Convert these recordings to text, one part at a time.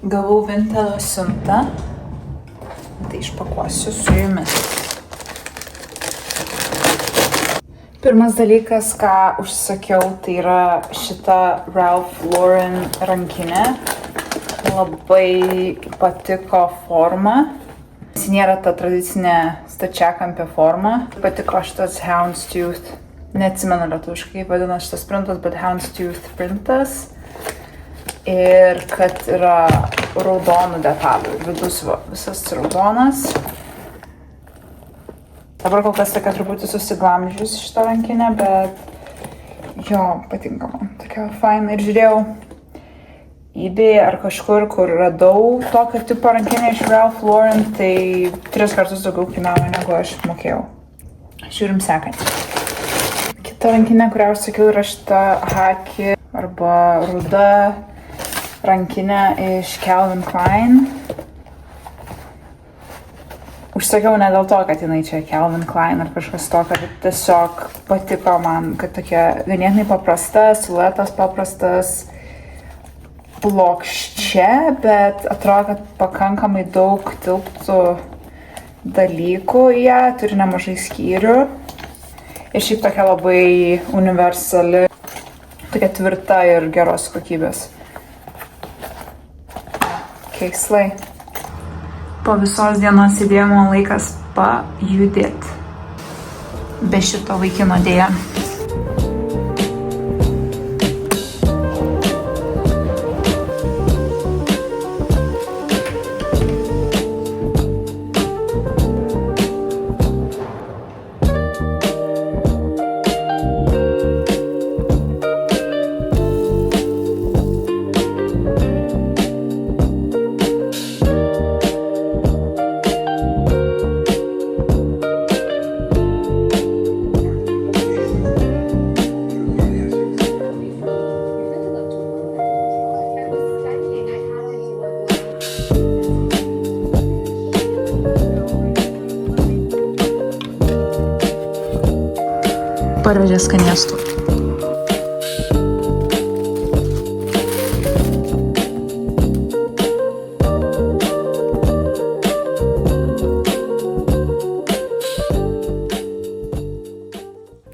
Gavau Vintedo siuntą. Tai išpakuosiu su jumis. Pirmas dalykas, ką užsakiau, tai yra šita Ralph Lauren rankinė. Labai patiko forma. Jis nėra ta tradicinė stačiakampė forma. Patiko šitas Houndstooth. Neatsimenu lietuviškai, kaip vadina šitas printas, bet Houndstooth printas. Ir kad yra raudonų detalių. Vidus visas raudonas. Dabar kol kas tokia truputį susiglamžius šitą rankinę, bet jo, patinka man. Tokia faina. Ir žiūrėjau eBay ar kažkur, kur radau tokio tipo rankinę iš Ralph Lauren, tai 3 kartus daugiau kainavo, negu aš mokėjau. Žiūrim sekantį. Kita rankinė, kurią aš sakiau, yra šita Haki arba ruda rankinė iš Calvin Klein. Užsakiau ne dėl to, kad jinai čia Calvin Klein ar kažkas to, kad tiesiog patiko man, kad tokia ganėtinai paprasta, siluetas paprastas, plokščia, bet atrodo, kad pakankamai daug tilptų dalykų į ją, turi nemažai skyrių. Ir šiaip tokia labai universali, tokia tvirta ir geros kokybės. Keislai. Po visos dienos sėdėjimo laikas pajudėti. Be šito vaikino dėja. Parvežė skanėstų.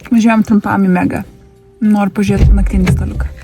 Važiuojam trumpam į Megą. Noriu pažiūrėti naktinį staliuką.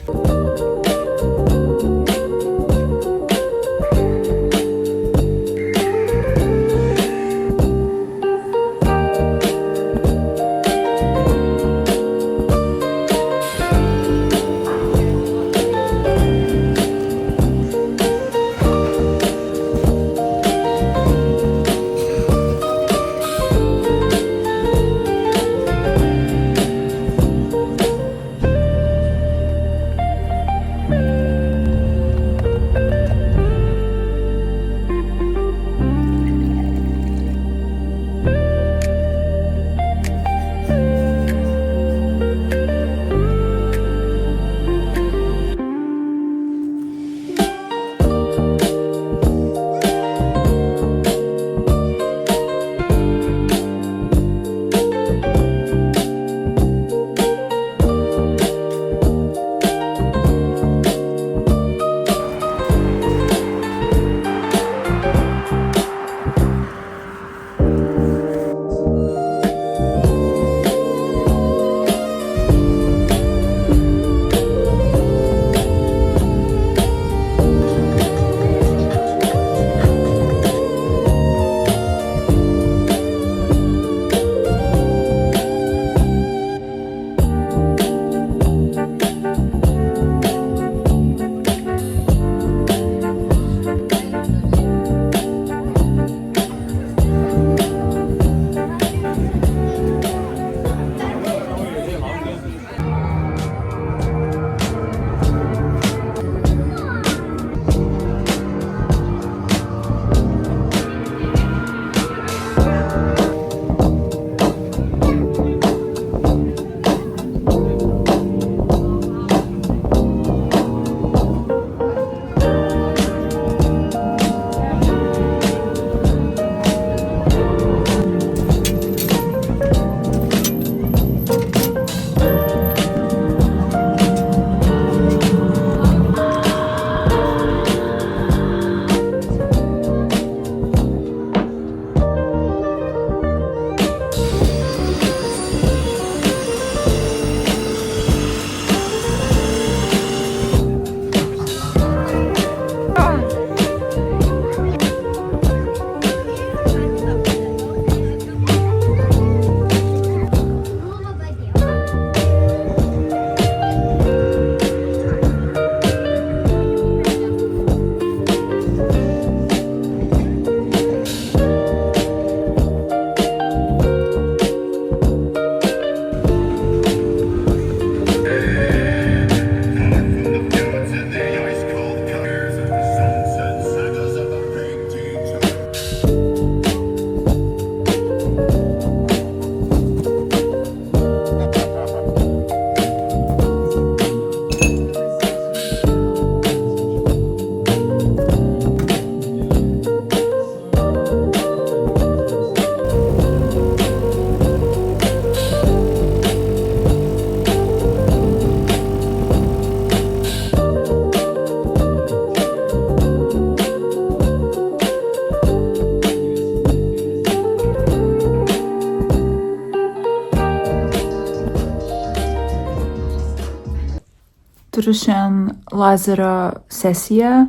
turiu šiandien lazerio sesiją.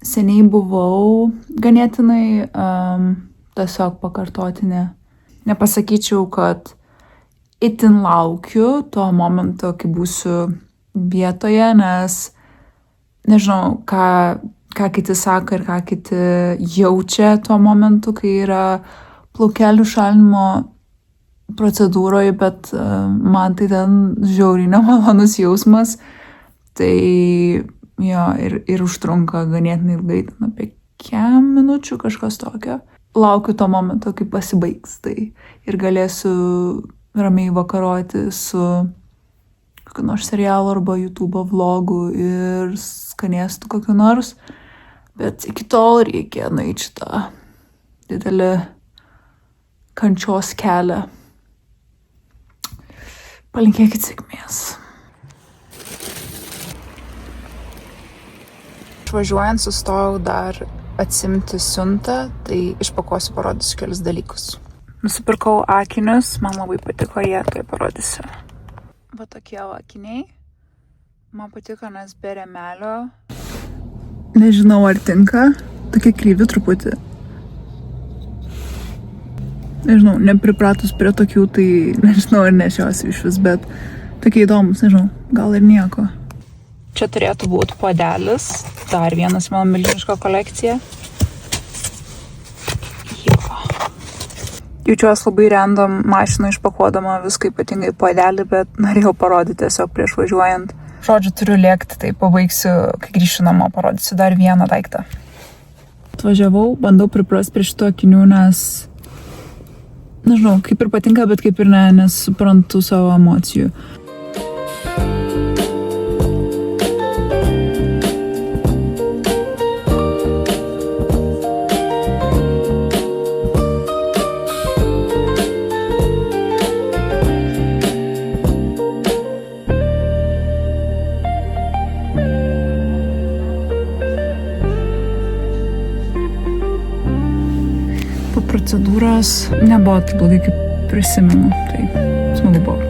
Seniai buvau ganėtinai tiesiog pakartotinė. Nepasakyčiau, kad itin laukiu to momento, kai būsiu vietoje, nes nežinau, ką kiti sako ir ką kiti jaučia tuo momentu, kai yra plaukelių šalinimo procedūroje, bet man tai ten žiauriai nemalonus jausmas. Tai jo, ir užtrunka ganėtinai ilgai, apie 5 minučių kažkas tokio. Laukiu to momento, kai pasibaigs tai ir galėsiu ramiai vakaroti su kokiu nors serialu arba YouTube vlogu ir skanėstų kokiu nors. Bet iki tol reikia nueiti šitą didelį kančios kelią. Palinkėkit sėkmės. Išvažiuojant sustojau dar atsimti siuntą, tai išpakuosiu, parodysiu kelis dalykus. Nusipirkau akinius, man labai patiko jie, tai parodysiu. Va tokie akiniai. Man patiko, nes be rėmelio. Nežinau, ar tinka. Tokie kryvi truputį. Nežinau, nepripratus prie tokių, tai nežinau, ar nešiosiu iš vis, bet tokie įdomus, nežinau, gal ir nieko. Čia turėtų būti puodelis. Dar vienas mano milžiniška kolekcija. Jaučiuosi labai random mašiną išpakuodama viską, ypatingai puodelį, bet norėjau parodyti tiesiog prieš važiuojant. Žodžiu, turiu lėkti, tai pabaigsiu, kai grįšiu namo, parodysiu dar vieną daiktą. Atvažiavau, bandau priprasti prie šito akinių, nes nežinau, kaip ir patinka, bet kaip ir ne, nes suprantu savo emocijų. Procedūros nebuvo taip blogai, kaip prisimenu, tai smagu buvo.